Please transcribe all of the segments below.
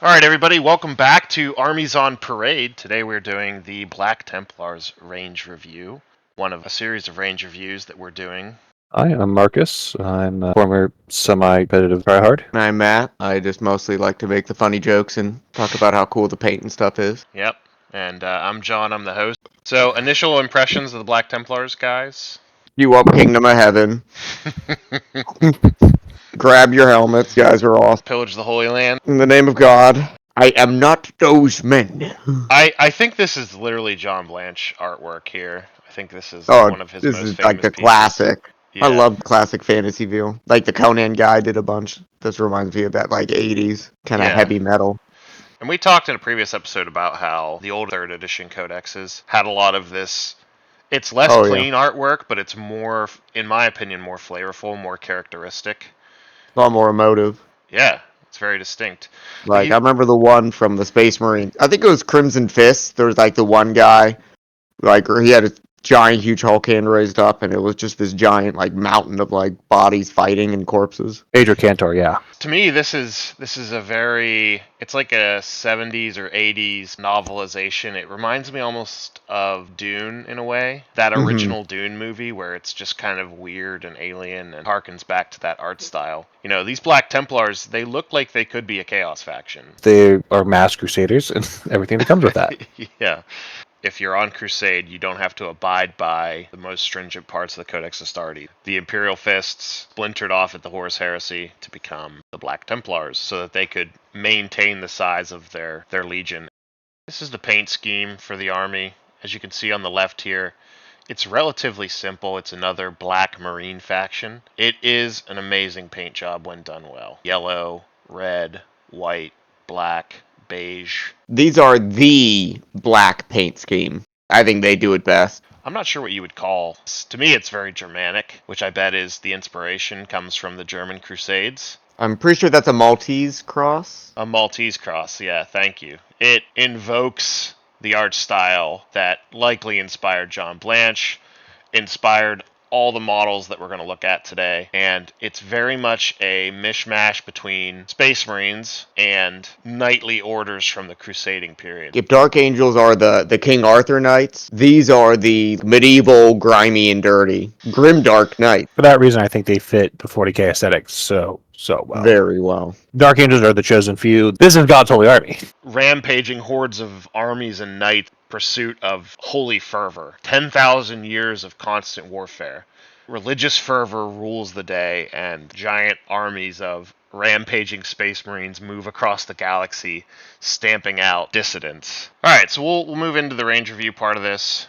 Alright everybody, welcome back to Armies on Parade. Today we're doing the Black Templars range review. One of a series of range reviews that we're doing. Hi, I'm Marcus. I'm a former semi-competitive tryhard. And I'm Matt. I just mostly like to make the funny jokes and talk about how cool the paint and stuff is. Yep. And I'm John, I'm the host. So, initial impressions of the Black Templars, guys? You up Kingdom of Heaven. Grab your helmets, guys are off. Pillage the Holy Land. In the name of God, I am not those men. I think this is literally John Blanche artwork here. I think this is Oh, one of his this most is famous like the pieces. classic. Yeah. I love classic fantasy view. Like the Conan guy did a bunch. This reminds me of that like 80s kind of Yeah. heavy metal. And we talked in a previous episode about how the old 3rd edition codexes had a lot of this. It's less clean artwork, but it's more, in my opinion, more flavorful, more characteristic. A lot more emotive. Yeah, it's very distinct. Like, I remember the one from the Space Marine. I think it was Crimson Fist. There was like the one guy, like, he had a giant, huge Hulk hand raised up, and it was just this giant, like, mountain of, like, bodies fighting and corpses. Adrian Cantor, yeah. To me, this is a very, it's like a 70s or 80s novelization. It reminds me almost of Dune in a way. That original Dune movie where it's just kind of weird and alien and harkens back to that art style. You know, these Black Templars, they look like they could be a Chaos faction. They are mass crusaders and everything that comes with that. Yeah. If you're on Crusade, you don't have to abide by the most stringent parts of the Codex Astartes. The Imperial Fists splintered off at the Horus Heresy to become the Black Templars so that they could maintain the size of their legion. This is the paint scheme for the army. As you can see on the left here, it's relatively simple. It's another Black Marine faction. It is an amazing paint job when done well. Yellow, red, white, black, beige. These are the black paint scheme. I think they do it best. I'm not sure what you would call. To me, it's very Germanic, which I bet is the inspiration comes from the German Crusades. I'm pretty sure that's a Maltese cross. A Maltese cross, yeah, thank you. It invokes the art style that likely inspired John Blanche, inspired all the models that we're going to look at today, and it's very much a mishmash between Space Marines and knightly orders from the crusading period. If Dark Angels are the King Arthur Knights, these are the medieval, grimy and dirty, grimdark Knights. For that reason, I think they fit the 40k aesthetics so well. Very well. Dark Angels are the chosen few. This is God's holy army. Rampaging hordes of armies and knights, pursuit of holy fervor. 10,000 years of constant warfare. Religious fervor rules the day, and giant armies of rampaging space marines move across the galaxy, stamping out dissidents. Alright, so we'll move into the range review part of this.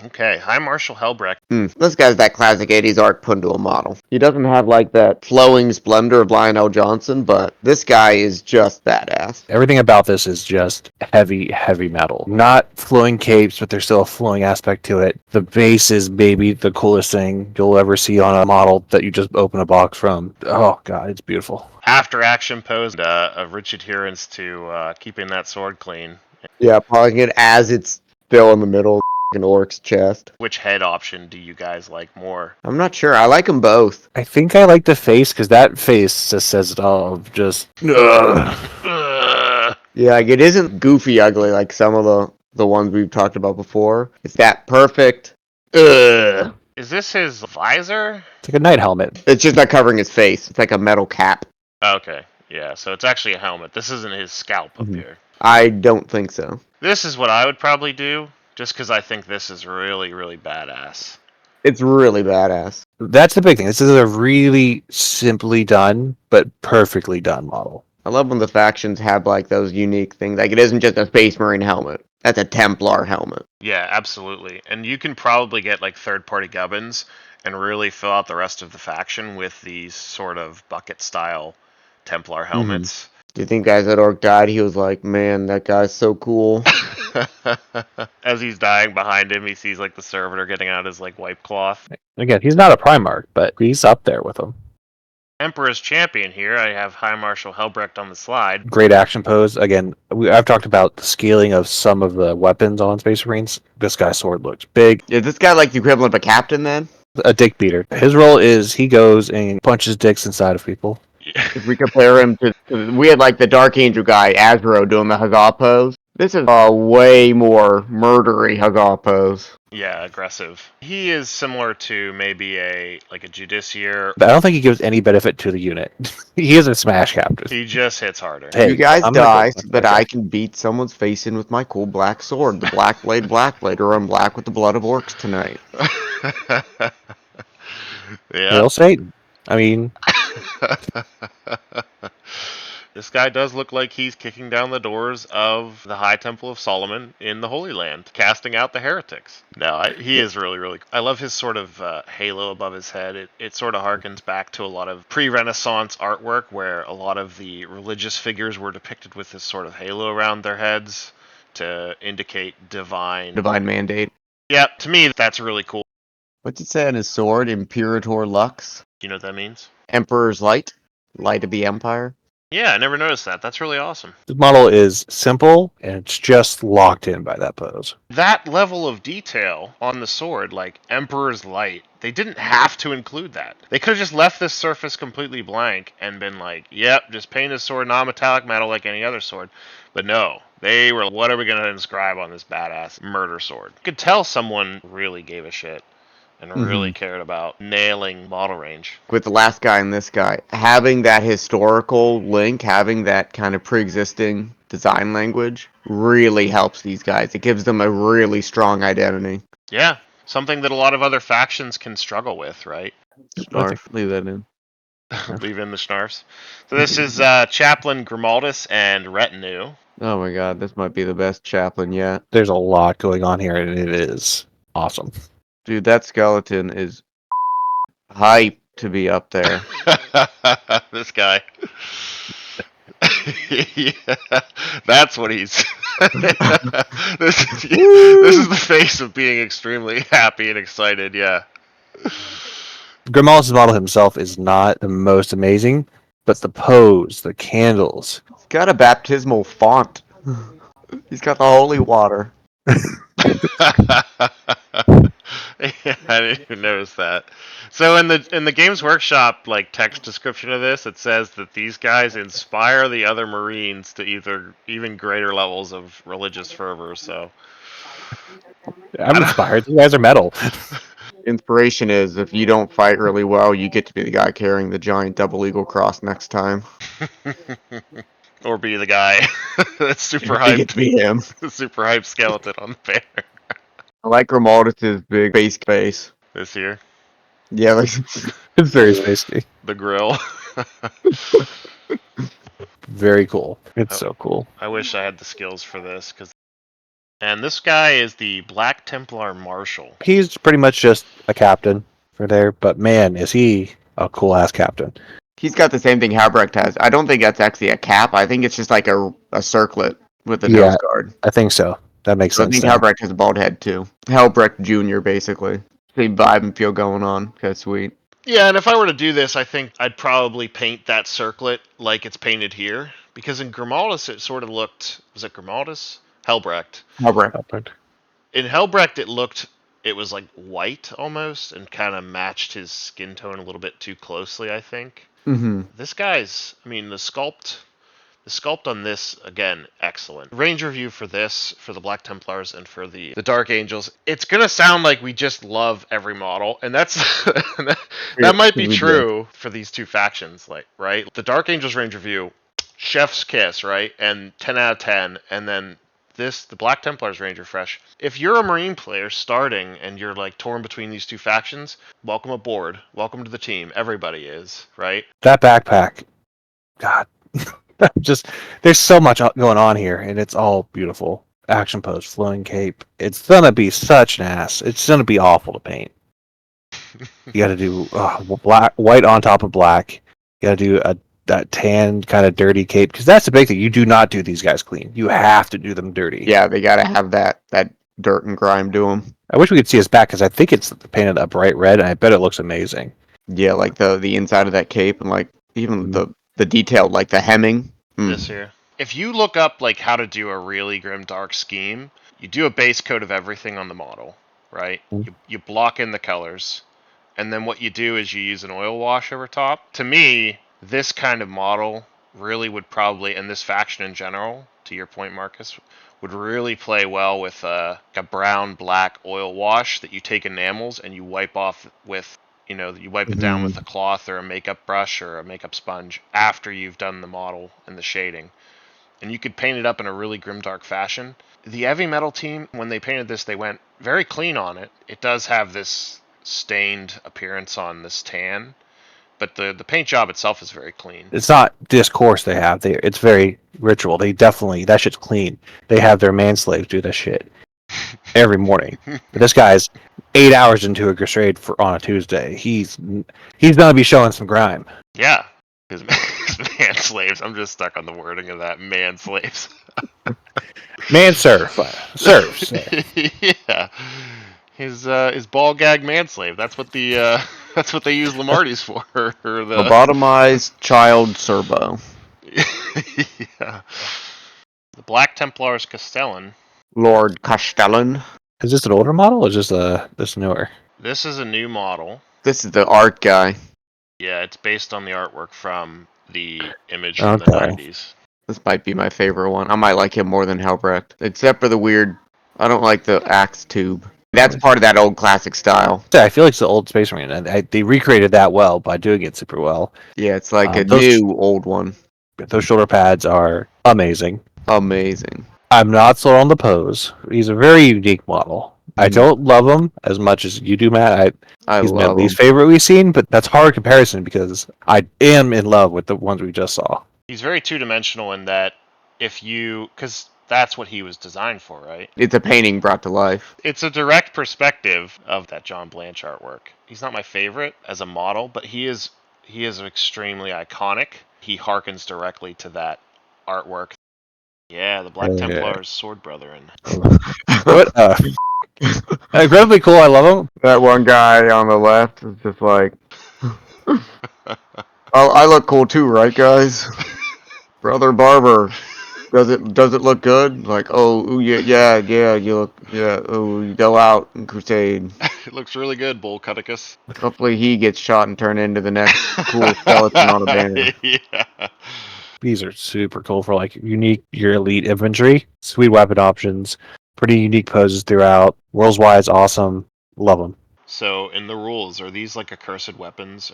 Okay, High Marshal Helbrecht. This guy's that classic 80s art put into a model. He doesn't have like that flowing splendor of Lionel Johnson, but this guy is just badass. Everything about this is just heavy metal. Not flowing capes, but there's still a flowing aspect to it. The base is maybe the coolest thing you'll ever see on a model that you just open a box from. Oh god, it's beautiful. After action pose, a rich adherence to keeping that sword clean. Yeah, polishing it as it's still in the middle of an orc's chest. Which head option do you guys like more? I'm not sure. I like them both. I think I like the face because that face just says it all. Just Yeah, like it isn't goofy ugly like some of the ones we've talked about before. It's that perfect. Is this his visor? it's like a knight helmet. It's just not covering his face. It's like a metal cap. Okay, yeah, so it's actually a helmet. This isn't his scalp up here. I don't think so. This is what I would probably do, just because I think this is really, really badass. It's really badass. That's the big thing. This is a really simply done, but perfectly done model. I love when the factions have like those unique things. Like it isn't just a Space Marine helmet. That's a Templar helmet. Yeah, absolutely. And you can probably get like third-party gubbins and really fill out the rest of the faction with these sort of bucket-style Templar helmets. Do you think guys that orc died? He was like, man, that guy's so cool. As he's dying behind him, he sees like the servitor getting out his like wipe cloth. Again, he's not a Primarch, but he's up there with them. Emperor's Champion here. I have High Marshal Helbrecht on the slide. Great action pose. Again, I've talked about the scaling of some of the weapons on Space Marines. This guy's sword looks big. Is this guy like the equivalent of a captain then? A dick beater. His role is he goes and punches dicks inside of people. If we compare him to we had like the Dark Angel guy, Azro, doing the Hagar pose. This is a way more murdery Hagar pose. Yeah, aggressive. He is similar to maybe a Judiciar. I don't think he gives any benefit to the unit. He is a smash captain. He just hits harder. Hey, You guys I'm gonna die go so that I can beat someone's face in with my cool black sword, the Black Blade, or I'm black with the blood of orcs tonight. Yeah. Hail Satan. I mean, This guy does look like he's kicking down the doors of the High Temple of Solomon in the Holy Land, casting out the heretics. No, he is really, really cool. I love his sort of halo above his head. It sort of harkens back to a lot of pre-Renaissance artwork where a lot of the religious figures were depicted with this sort of halo around their heads to indicate divine mandate. Yeah, to me, that's really cool. What's it say on his sword? Imperator Lux? Do you know what that means? Emperor's Light? Light of the Empire? Yeah, I never noticed that. That's really awesome. the model is simple and it's just locked in by that pose. That level of detail on the sword, like Emperor's Light, they didn't have to include that. They could have just left this surface completely blank and been like, yep, just paint this sword non-metallic metal like any other sword. But no, they were, what are we going to inscribe on this badass murder sword? You could tell someone really gave a shit and really cared about nailing model range. With the last guy and this guy, having that historical link, having that kind of pre-existing design language really helps these guys. It gives them a really strong identity. Yeah, something that a lot of other factions can struggle with, right? Snarf, leave that in. Leave in the snarfs. So this is Chaplain Grimaldus and Retinue. Oh my god, this might be the best chaplain yet. There's a lot going on here and it is awesome. Dude, that skeleton is hype to be up there. This guy. Yeah, that's what he's. This is the face of being extremely happy and excited. Yeah. Grimaldus' model himself is not the most amazing, but the pose, the candles. He's got a baptismal font. He's got the holy water. Yeah, I didn't even notice that. So in the Games Workshop text description of this, it says that these guys inspire the other Marines to even greater levels of religious fervor. So I'm inspired. You guys are metal. Inspiration is if you don't fight really well, you get to be the guy carrying the giant double eagle cross next time. or be the guy that's super You get hyped, to be him. super hyped skeleton on the bear I like Grimaldus' big base. this year. Yeah, like It's very spacey. The grill. Very cool. It's so cool. I wish I had the skills for this And this guy is the Black Templar Marshal. He's pretty much just a captain for there, but man, is he a cool ass captain. he's got the same thing Halbrecht has. I don't think that's actually a cap. I think it's just like a circlet with a nose guard. I think so. That makes So I sense. think Halbrecht has a bald head too. Halbrecht Jr. basically. Same vibe and feel going on. Okay, sweet. Yeah, and if I were to do this, I think I'd probably paint that circlet like it's painted here. Because in Grimaldus, it sort of looked... Was it Grimaldus? Helbrecht. Halbrecht. In Helbrecht, it was like white almost, and kind of matched his skin tone a little bit too closely, I think. Mm-hmm. This guy's... I mean, the sculpt on this, again, excellent. Range review for this, for the Black Templars, and for the Dark Angels, it's going to sound like we just love every model, and that's that might be true for these two factions, right? The Dark Angels range review, chef's kiss, right? And 10 out of 10, and then the Black Templars range refresh. If you're a Marine player starting and you're torn between these two factions, welcome aboard. Welcome to the team. Everybody is, right? That backpack. God. Just there's so much going on here and it's all beautiful. Action pose, flowing cape. It's gonna be such an ass. It's gonna be awful to paint. You gotta do white on top of black. You gotta do that tan kind of dirty cape because that's the big thing. You do not do these guys clean. You have to do them dirty. Yeah, they gotta have that dirt and grime to them. I wish we could see his back because I think it's painted a bright red and I bet it looks amazing. Yeah, like the inside of that cape and even the detail, like the hemming. This here. If you look up how to do a really grim dark scheme, you do a base coat of everything on the model, right? You block in the colors, and then what you do is you use an oil wash over top. To me, this kind of model really would probably, and this faction in general, to your point, Marcus, would really play well with a brown black oil wash that you take enamels and you wipe off with, you wipe it down with a cloth or a makeup brush or a makeup sponge after you've done the model and the shading. And you could paint it up in a really grimdark fashion. The heavy metal team, when they painted this, they went very clean on it. It does have this stained appearance on this tan, but the paint job itself is very clean. It's not this course they have. It's very ritual. They definitely, that shit's clean. They have their manslaves do this shit every morning. But this guy's 8 hours into a crusade on a Tuesday. He's gonna be showing some grime. Yeah, his man slaves. I'm just stuck on the wording of that, man slaves. Man serfs. Yeah, his ball gag manslave. That's what the that's what they use Lamarty's for. Or the Lobotomized child servo. Yeah. The Black Templars Castellan. Lord Castellan. Is this an older model or is this newer? This is a new model. This is the art guy. Yeah, it's based on the artwork from the image Okay. from the 90s. This might be my favorite one. I might like him more than Helbrecht. Except for the weird... I don't like the axe tube. That's part of that old classic style. Yeah, I feel like it's the old Space Marine. And they recreated that well by doing it super well. Yeah, it's like a those- new old one. Those shoulder pads are amazing. Amazing. I'm not sold on the pose. He's a very unique model. I don't love him as much as you do, Matt. He's my love least him. favorite we've seen, but that's hard comparison because I am in love with the ones we just saw. He's very two-dimensional in that because that's what he was designed for, right? It's a painting brought to life. It's a direct perspective of that John Blanche artwork. He's not my favorite as a model, but he is extremely iconic. He harkens directly to that artwork. Yeah, the Black Templars sword brethren. What? Incredibly cool. I love him. That one guy on the left is just like... I look cool too, right, guys? Brother Barber. Does it look good? Like, oh yeah, you look, yeah, oh, you go out and crusade. It looks really good, Bull Cuticus. Hopefully he gets shot and turned into the next cool skeleton on a banner. Yeah. These are super cool for like your elite infantry. Sweet weapon options. Pretty unique poses throughout. Worlds-wise, awesome. Love them. So, in the rules, are these like accursed weapons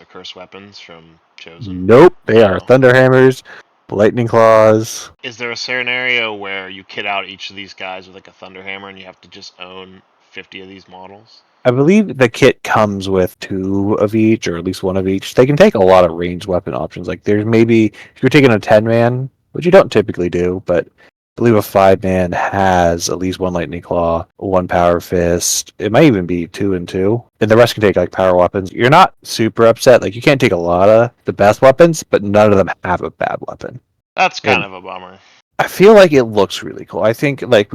from Chosen? Nope, they are Thunderhammers, Lightning Claws. Is there a scenario where you kit out each of these guys with like a Thunderhammer and you have to just own 50 of these models? I believe the kit comes with 2 of each, or at least 1 of each. They can take a lot of ranged weapon options. Like there's maybe, if you're taking a 10-man, which you don't typically do, but I believe a 5-man has at least 1 Lightning Claw, 1 Power Fist. It might even be 2 and 2. And the rest can take like power weapons. You're not super upset. Like you can't take a lot of the best weapons, but none of them have a bad weapon. That's kind of a bummer. I feel like it looks really cool. I think like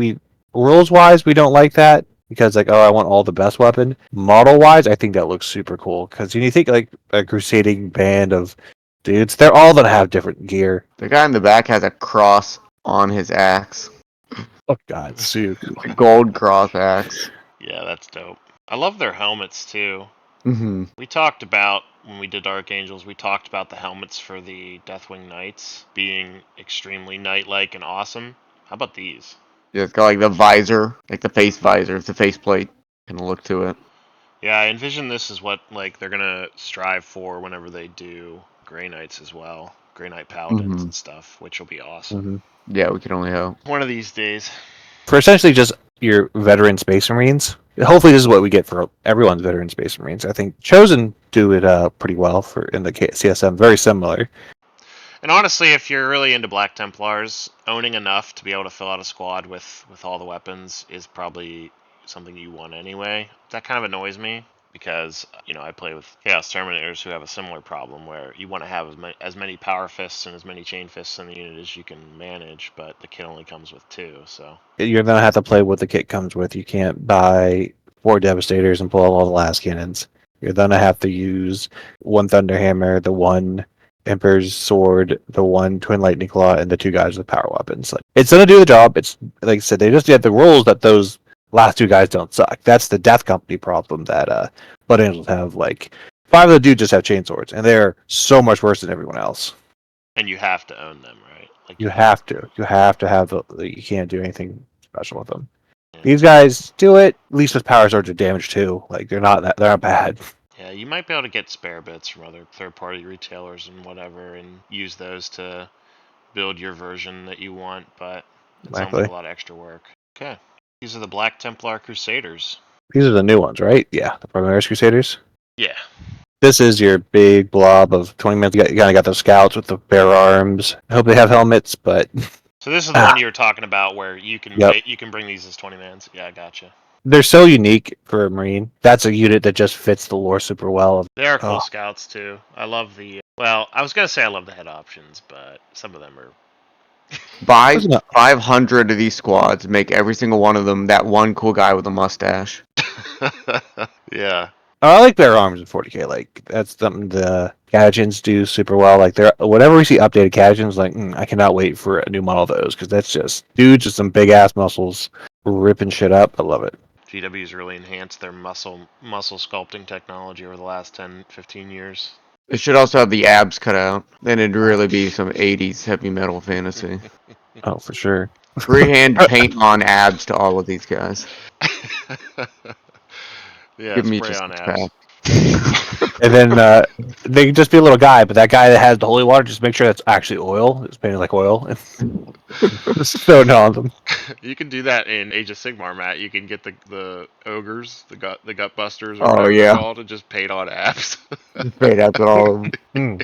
rules-wise, we don't like that. Because like, oh, I want all the best weapon. Model-wise, I think that looks super cool. Because when you think like a crusading band of dudes, they're all gonna have different gear. The guy in the back has a cross on his axe. Oh God, super. A gold cross axe. Yeah, that's dope. I love their helmets too. Mm-hmm. We talked about, when we did Archangels, we talked about the helmets for the Deathwing Knights being extremely knight-like and awesome. How about these? Yeah, it's got like the visor, like the face visor, it's a faceplate kind of look to it. Yeah, I envision this is what like they're gonna strive for whenever they do Grey Knights as well, Grey Knight Paladins and stuff, which will be awesome. Yeah, we can only hope. One of these days. For essentially just your veteran Space Marines. Hopefully, this is what we get for everyone's veteran Space Marines. I think Chosen do it pretty well in the CSM, very similar. And honestly, if you're really into Black Templars, owning enough to be able to fill out a squad with all the weapons is probably something you want anyway. That kind of annoys me because, I play with Chaos Terminators who have a similar problem where you want to have as many Power Fists and as many Chain Fists in the unit as you can manage, but the kit only comes with 2, so... You're going to have to play what the kit comes with. You can't buy 4 Devastators and pull out all the last cannons. You're going to have to use 1 Thunderhammer, the 1... Emperor's Sword, the 1 Twin Lightning Claw, and the 2 guys with power weapons. Like, it's gonna do the job. It's like I said, they just get the rules that those last 2 guys don't suck. That's the Death Company problem that Blood Angels have. Like 5 of the dudes just have chainswords, and they're so much worse than everyone else. And you have to own them, right? Like You have to. You have to have you can't do anything special with them. Yeah. These guys do it. At least with power swords, are damage too. Like they're not bad. Yeah, you might be able to get spare bits from other third-party retailers and whatever, and use those to build your version that you want. But it sounds like a lot of extra work. Okay, these are the Black Templar Crusaders. These are the new ones, right? Yeah, the Primaris Crusaders. Yeah. This is your big blob of 20 minutes. You kind of got those scouts with the bare arms. I hope they have helmets, but So this is the one you were talking about where you can you can bring these as 20-mans. Yeah, I gotcha. They're so unique for a Marine. That's a unit that just fits the lore super well. They are cool scouts too. I love the well, I was gonna say I love the head options, but some of them are Buy 500 of these squads, make every single one of them that one cool guy with a mustache. yeah. I like bare arms in 40k. Like that's something the Catechins do super well. Like they're whenever we see updated Catechins, like I cannot wait for a new model of those because that's just dudes with some big ass muscles ripping shit up. I love it. GW's really enhanced their muscle sculpting technology over the last 10, 15 years. It should also have the abs cut out. Then it'd really be some 80s heavy metal fantasy. Oh, for sure. Freehand paint on abs to all of these guys. Yeah, Give me spray just on a abs. pack. And then they can just be a little guy, but that guy that has the holy water, just make sure that's actually oil. It's painted like oil. Just throw it on them. You can do that in Age of Sigmar, Matt. You can get the ogres, the gut busters, or Oh, whatever yeah. they're called, and just paint on abs. Paint abs on all of them.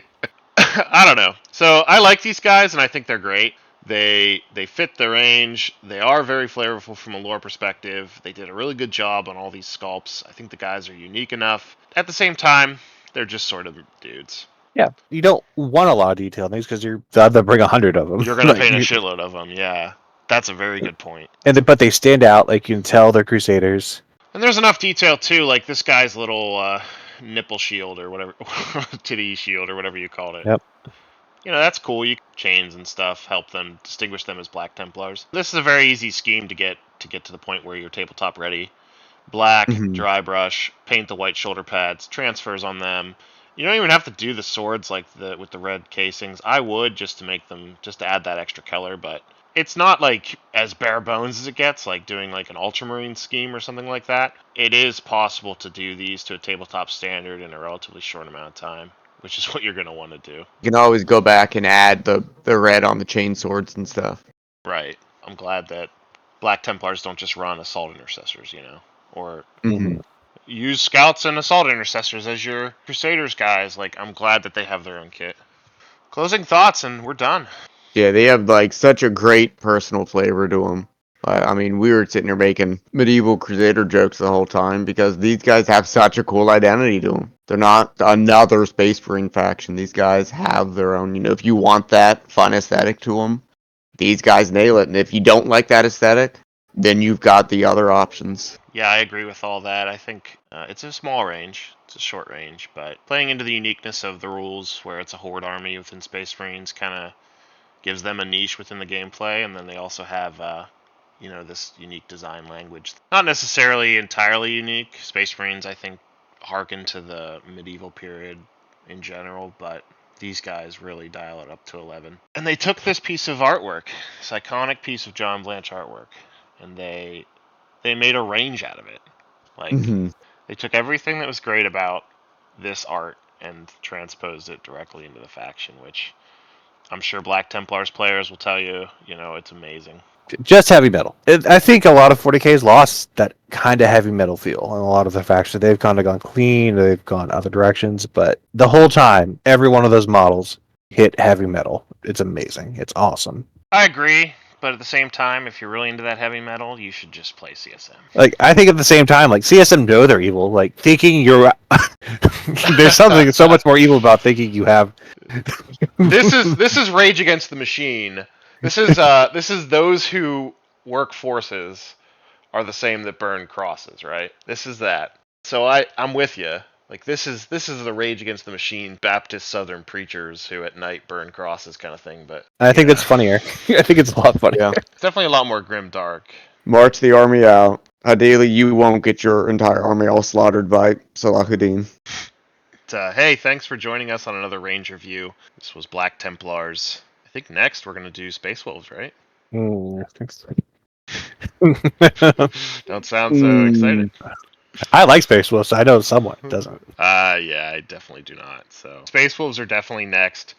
I don't know. So I like these guys, and I think they're great. They fit the range. They are very flavorful from a lore perspective. They did a really good job on all these sculpts. I think the guys are unique enough. At the same time, they're just sort of dudes. Yeah, you don't want a lot of detail in these because you're about to bring 100 of them. You're gonna paint a shitload of them. Yeah, that's a very good point. But they stand out. Like you can tell they're Crusaders. And there's enough detail too, like this guy's little nipple shield or whatever, titty shield or whatever you called it. Yep. You know, that's cool. You chains and stuff help them distinguish them as Black Templars. This is a very easy scheme to get to the point where you're tabletop ready. Black, dry brush, paint the white shoulder pads, transfers on them. You don't even have to do the swords like with the red casings. I would just to add that extra color, but it's not like as bare bones as it gets, like doing like an ultramarine scheme or something like that. It is possible to do these to a tabletop standard in a relatively short amount of time, which is what you're going to want to do. You can always go back and add the red on the chain swords and stuff. Right. I'm glad that Black Templars don't just run assault intercessors, or use scouts and assault intercessors as your Crusaders guys. Like, I'm glad that they have their own kit. Closing thoughts, and we're done. Yeah, they have like such a great personal flavor to them. I mean, we were sitting here making medieval Crusader jokes the whole time because these guys have such a cool identity to them. They're not another Space Marine faction. These guys have their own, if you want that fun aesthetic to them, these guys nail it. And if you don't like that aesthetic, then you've got the other options. Yeah, I agree with all that. I think it's a small range. It's a short range, but playing into the uniqueness of the rules where it's a horde army within Space Marines kind of gives them a niche within the gameplay, and then they also have this unique design language. Not necessarily entirely unique. Space Marines, I think, harken to the medieval period in general, but these guys really dial it up to 11. And they took this piece of artwork, this iconic piece of John Blanche artwork, and they made a range out of it. Like, they took everything that was great about this art and transposed it directly into the faction, which I'm sure Black Templars players will tell you, it's amazing. Just heavy metal. I think a lot of 40k's lost that kind of heavy metal feel in a lot of the factions. They've kind of gone clean, they've gone other directions, but the whole time, every one of those models hit heavy metal. It's amazing. It's awesome. I agree, but at the same time, if you're really into that heavy metal, you should just play CSM. Like, I think at the same time, like, CSM know they're evil. Like, thinking you're... There's something so much more evil about thinking you have... This is Rage Against the Machine. This is those who work forces are the same that burn crosses, right? This is that. So I'm with you. Like, this is the Rage Against the Machine Baptist Southern preachers who at night burn crosses kind of thing. But I think that's funnier. I think it's a lot funnier. Yeah. It's definitely a lot more grim dark. March the army out. Ideally, you won't get your entire army all slaughtered by Salahuddin. hey, thanks for joining us on another range review. This was Black Templars. I think next we're going to do Space Wolves, right? I think so. Don't sound so excited. I like Space Wolves, so I know someone doesn't. Yeah, I definitely do not. So Space Wolves are definitely next.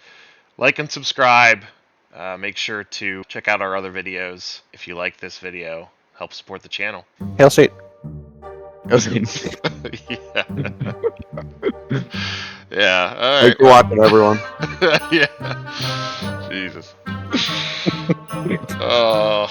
Like and subscribe. Make sure to check out our other videos. If you like this video, help support the channel. Hail State. Yeah. Yeah. All right. Thanks for watching, everyone. Yeah. Jesus. Oh.